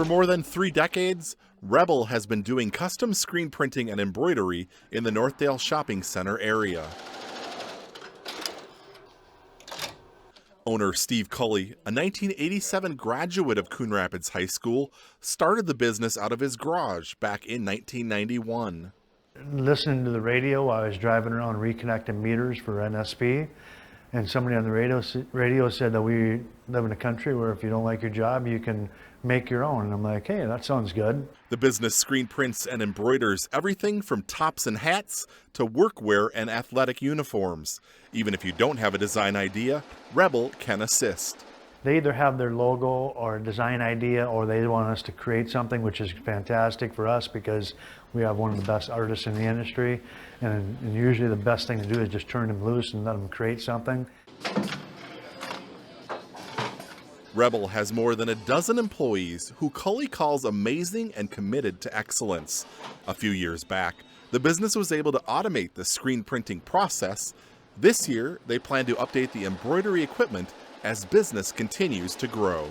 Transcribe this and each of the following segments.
For more than 3 decades, Rebel has been doing custom screen printing and embroidery in the Northdale Shopping Center area. Owner Steve Cully, a 1987 graduate of Coon Rapids High School, started the business out of his garage back in 1991. Listening to the radio, I was driving around reconnecting meters for NSP, and somebody on the radio said that we live in a country where if you don't like your job, you can make your own. And I'm like, hey, that sounds good. The business screen prints and embroiders everything from tops and hats to workwear and athletic uniforms. Even if you don't have a design idea, Rebel can assist. They either have their logo or a design idea, or they want us to create something, which is fantastic for us because we have one of the best artists in the industry. And usually the best thing to do is just turn them loose and let them create something. Rebel has more than a dozen employees who Cully calls amazing and committed to excellence. A few years back, the business was able to automate the screen printing process. This year, they plan to update the embroidery equipment as business continues to grow.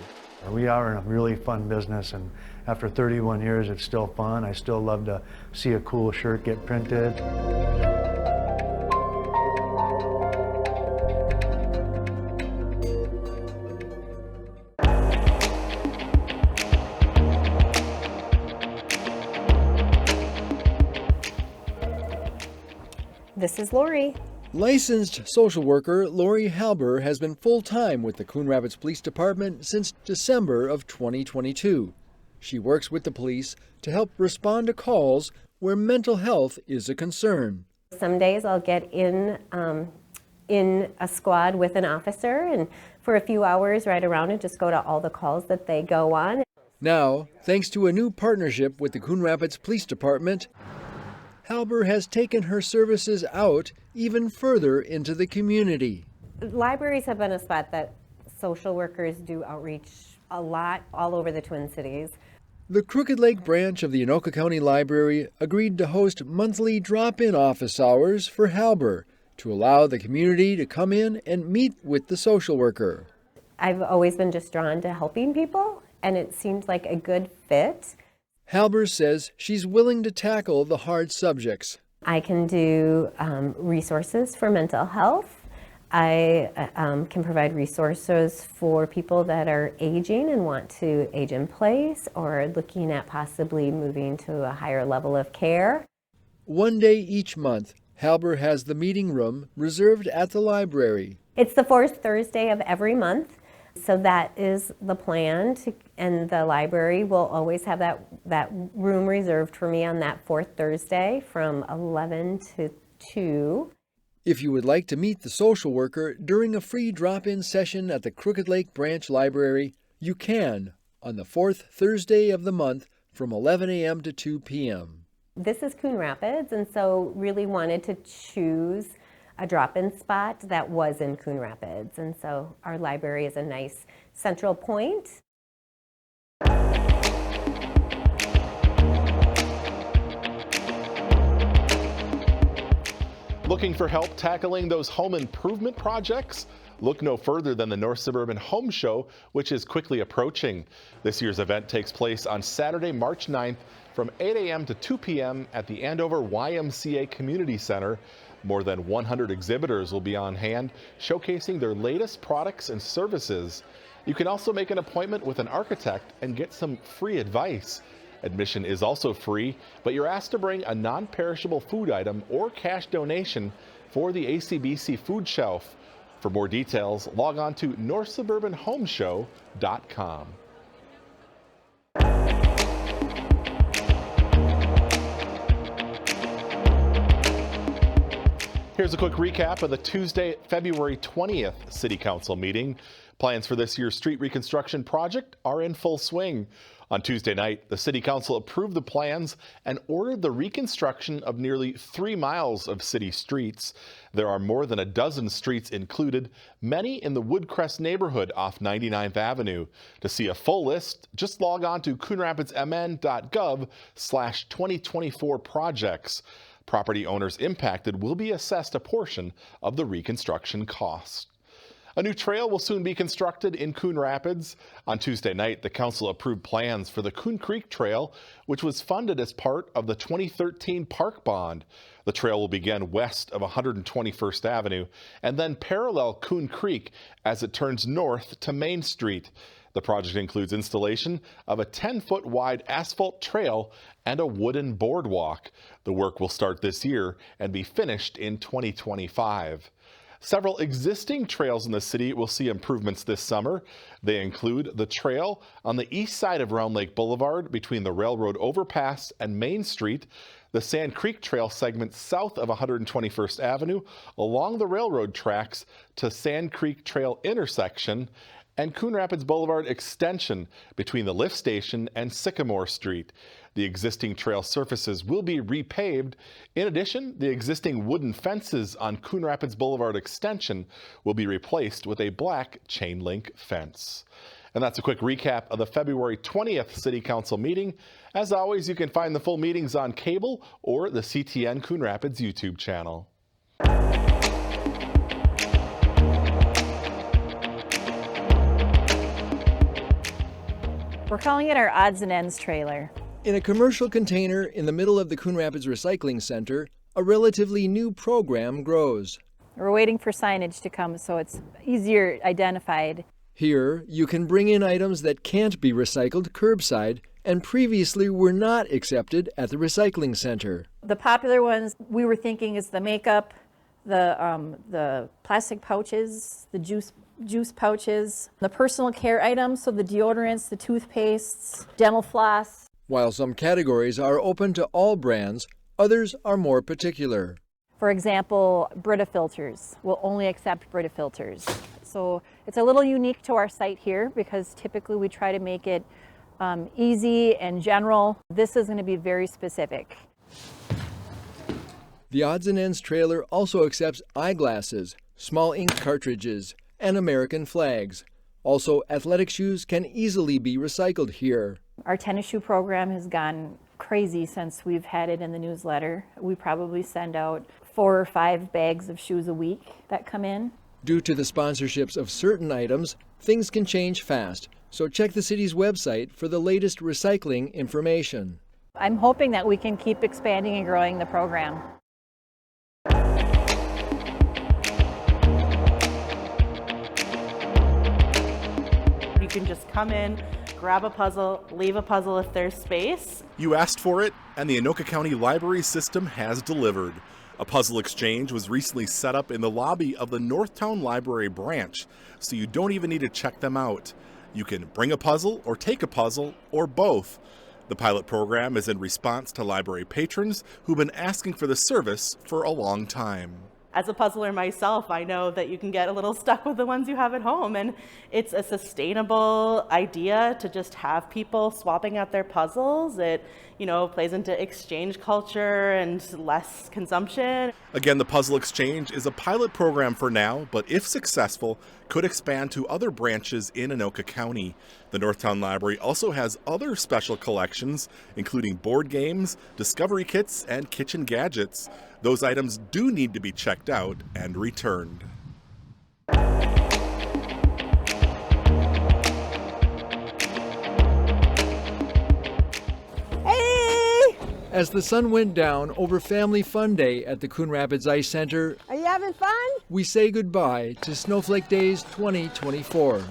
We are in a really fun business, and after 31 years, it's still fun. I still love to see a cool shirt get printed. This is Lori. Licensed social worker Lori Halber has been full-time with the Coon Rapids Police Department since December of 2022. She works with the police to help respond to calls where mental health is a concern. Some days I'll get in a squad with an officer and for a few hours ride around and just go to all the calls that they go on. Now, thanks to a new partnership with the Coon Rapids Police Department, Halber has taken her services out even further into the community. Libraries have been a spot that social workers do outreach a lot all over the Twin Cities. The Crooked Lake branch of the Anoka County Library agreed to host monthly drop-in office hours for Halber to allow the community to come in and meet with the social worker. I've always been just drawn to helping people, and it seemed like a good fit. Halber says she's willing to tackle the hard subjects. I can do resources for mental health. I can provide resources for people that are aging and want to age in place or looking at possibly moving to a higher level of care. One day each month, Halber has the meeting room reserved at the library. It's the fourth Thursday of every month. So that is the plan, and the library will always have that room reserved for me on that fourth Thursday from 11 to 2. If you would like to meet the social worker during a free drop-in session at the Crooked Lake Branch Library, you can on the fourth Thursday of the month from 11 a.m. to 2 p.m. This is Coon Rapids, and so really wanted to choose a drop-in spot that was in Coon Rapids, and so our library is a nice central point. Looking for help tackling those home improvement projects? Look no further than the North Suburban Home Show, which is quickly approaching. This year's event takes place on Saturday, March 9th from 8 a.m. to 2 p.m. at the Andover YMCA Community Center. More than 100 exhibitors will be on hand, showcasing their latest products and services. You can also make an appointment with an architect and get some free advice. Admission is also free, but you're asked to bring a non-perishable food item or cash donation for the ACBC food shelf. For more details, log on to northsuburbanhomeshow.com. Here's a quick recap of the Tuesday, February 20th City Council meeting. Plans for this year's street reconstruction project are in full swing. On Tuesday night, the City Council approved the plans and ordered the reconstruction of nearly 3 miles of city streets. There are more than a dozen streets included, many in the Woodcrest neighborhood off 99th Avenue. To see a full list, just log on to coonrapidsmn.gov/2024 projects. Property owners impacted will be assessed a portion of the reconstruction cost. A new trail will soon be constructed in Coon Rapids. On Tuesday night, the council approved plans for the Coon Creek Trail, which was funded as part of the 2013 Park Bond. The trail will begin west of 121st Avenue and then parallel Coon Creek as it turns north to Main Street. The project includes installation of a 10-foot wide asphalt trail and a wooden boardwalk. The work will start this year and be finished in 2025. Several existing trails in the city will see improvements this summer. They include the trail on the east side of Round Lake Boulevard between the railroad overpass and Main Street, the Sand Creek Trail segment south of 121st Avenue along the railroad tracks to Sand Creek Trail intersection, and Coon Rapids Boulevard extension between the lift station and Sycamore Street. The existing trail surfaces will be repaved. In addition, the existing wooden fences on Coon Rapids Boulevard extension will be replaced with a black chain link fence. And that's a quick recap of the February 20th City Council meeting. As always, you can find the full meetings on cable or the CTN Coon Rapids YouTube channel. We're calling it our odds and ends trailer. In a commercial container in the middle of the Coon Rapids Recycling Center, a relatively new program grows. We're waiting for signage to come so it's easier identified. Here, you can bring in items that can't be recycled curbside and previously were not accepted at the recycling center. The popular ones we were thinking is the makeup, the plastic pouches, the juice pouches, the personal care items, so the deodorants, the toothpastes, dental floss. While some categories are open to all brands, others are more particular. For example, Brita filters. We'll only accept Brita filters. So it's a little unique to our site here because typically we try to make it easy and general. This is going to be very specific. The odds and ends trailer also accepts eyeglasses, small ink cartridges, and American flags. Also, athletic shoes can easily be recycled here. Our tennis shoe program has gone crazy since we've had it in the newsletter. We probably send out 4 or 5 bags of shoes a week that come in. Due to the sponsorships of certain items, things can change fast, so check the city's website for the latest recycling information. I'm hoping that we can keep expanding and growing the program. You can just come in, grab a puzzle, leave a puzzle if there's space. You asked for it, and the Anoka County Library System has delivered. A puzzle exchange was recently set up in the lobby of the Northtown Library branch, so you don't even need to check them out. You can bring a puzzle or take a puzzle or both. The pilot program is in response to library patrons who've been asking for the service for a long time. As a puzzler myself, I know that you can get a little stuck with the ones you have at home, and it's a sustainable idea to just have people swapping out their puzzles. It, plays into exchange culture and less consumption. Again, the puzzle exchange is a pilot program for now, but if successful, could expand to other branches in Anoka County. The Northtown Library also has other special collections, including board games, discovery kits, and kitchen gadgets. Those items do need to be checked out and returned. Hey! As the sun went down over Family Fun Day at the Coon Rapids Ice Center, Are you having fun? we say goodbye to Snowflake Days 2024.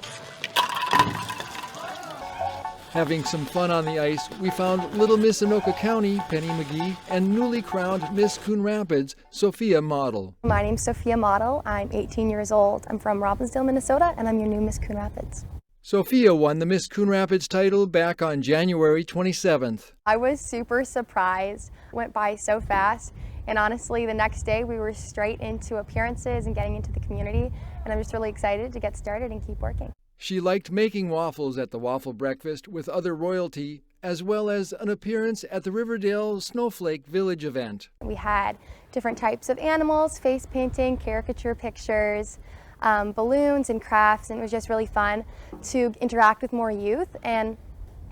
Having some fun on the ice, we found Little Miss Anoka County, Penny McGee, and newly crowned Miss Coon Rapids, Sophia Model. My name's Sophia Model. I'm 18 years old. I'm from Robbinsdale, Minnesota, and I'm your new Miss Coon Rapids. Sophia won the Miss Coon Rapids title back on January 27th. I was super surprised. It went by so fast, and honestly, the next day we were straight into appearances and getting into the community, and I'm just really excited to get started and keep working. She liked making waffles at the waffle breakfast with other royalty, as well as an appearance at the Riverdale Snowflake Village event. We had different types of animals, face painting, caricature pictures, balloons and crafts, and it was just really fun to interact with more youth and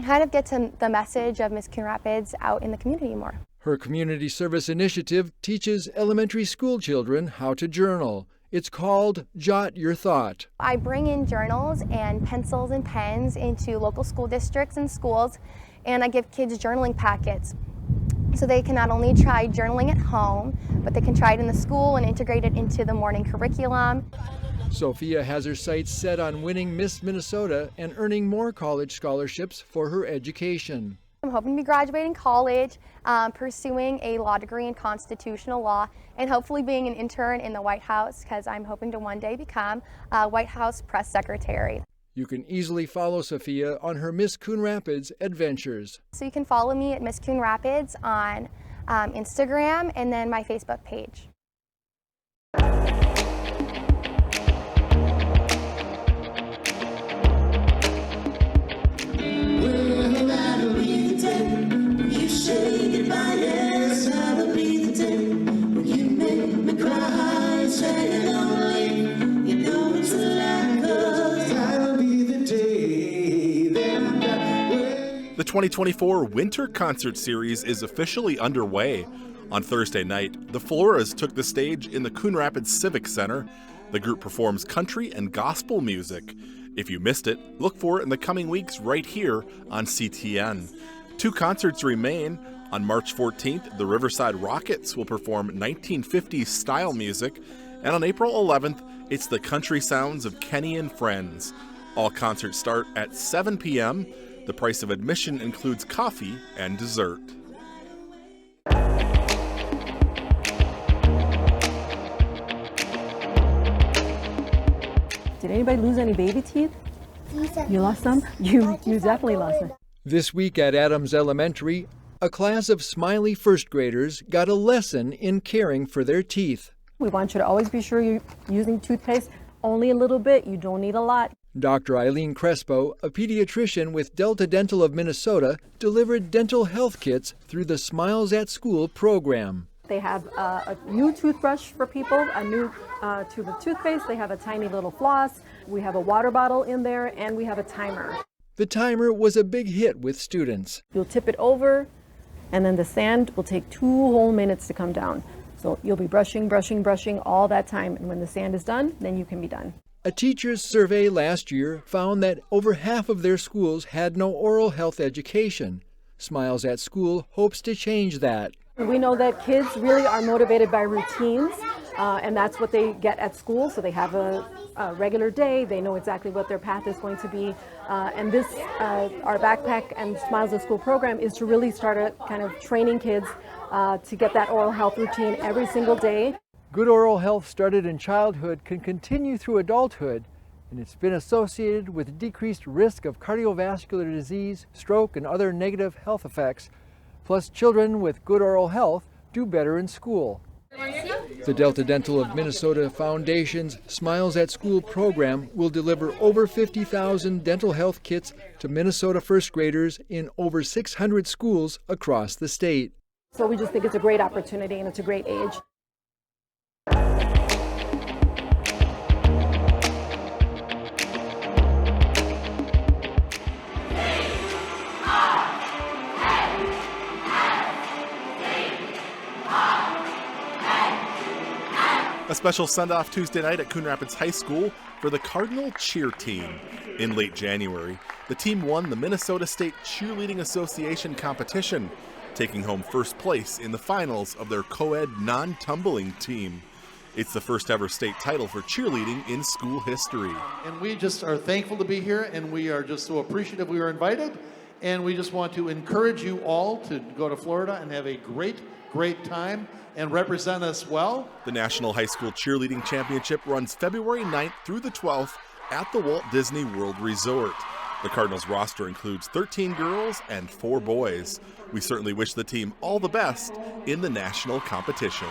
kind of get to the message of Miss Coon Rapids out in the community more. Her community service initiative teaches elementary school children how to journal It's called Jot Your Thought. I bring in journals and pencils and pens into local school districts and schools, and I give kids journaling packets. So they can not only try journaling at home, but they can try it in the school and integrate it into the morning curriculum. Sophia has her sights set on winning Miss Minnesota and earning more college scholarships for her education. I'm hoping to be graduating college, pursuing a law degree in constitutional law, and hopefully being an intern in the White House, because I'm hoping to one day become a White House press secretary. You can easily follow Sophia on her Miss Coon Rapids adventures. So you can follow me at Miss Coon Rapids on Instagram and then my Facebook page. The 2024 Winter Concert Series is officially underway. On Thursday night, the Floras took the stage in the Coon Rapids Civic Center. The group performs country and gospel music. If you missed it, look for it in the coming weeks right here on CTN. 2 concerts remain. On March 14th, the Riverside Rockets will perform 1950s style music. And on April 11th, it's the country sounds of Kenny and Friends. All concerts start at 7 p.m. The price of admission includes coffee and dessert. Did anybody lose any baby teeth? You lost some? You definitely lost them. This week at Adams Elementary, a class of smiley first graders got a lesson in caring for their teeth. We want you to always be sure you're using toothpaste only a little bit. You don't need a lot. Dr. Eileen Crespo, a pediatrician with Delta Dental of Minnesota, delivered dental health kits through the Smiles at School program. They have a new toothbrush for people, a new tube of toothpaste. They have a tiny little floss. We have a water bottle in there, and we have a timer. The timer was a big hit with students. You'll tip it over, and then the sand will take 2 whole minutes to come down. So you'll be brushing, brushing, brushing all that time, and when the sand is done, then you can be done. A teacher's survey last year found that over half of their schools had no oral health education. Smiles at School hopes to change that. We know that kids really are motivated by routines, and that's what they get at school. So they have a regular day, they know exactly what their path is going to be. And this, our Backpack and Smiles at School program is to really start kind of training kids to get that oral health routine every single day. Good oral health started in childhood can continue through adulthood, and it's been associated with decreased risk of cardiovascular disease, stroke, and other negative health effects. Plus, children with good oral health do better in school. The Delta Dental of Minnesota Foundation's Smiles at School program will deliver over 50,000 dental health kits to Minnesota first graders in over 600 schools across the state. So we just think it's a great opportunity and it's a great age. A special send-off Tuesday night at Coon Rapids High School for the Cardinal Cheer Team. In late January, the team won the Minnesota State Cheerleading Association competition, taking home first place in the finals of their co-ed non-tumbling team. It's the first ever state title for cheerleading in school history. And we just are thankful to be here, and we are just so appreciative we were invited. And we just want to encourage you all to go to Florida and have a great time and represent us well. The National High School Cheerleading Championship runs February 9th through the 12th at the Walt Disney World Resort. The Cardinals roster includes 13 girls and 4 boys. We certainly wish the team all the best in the national competition.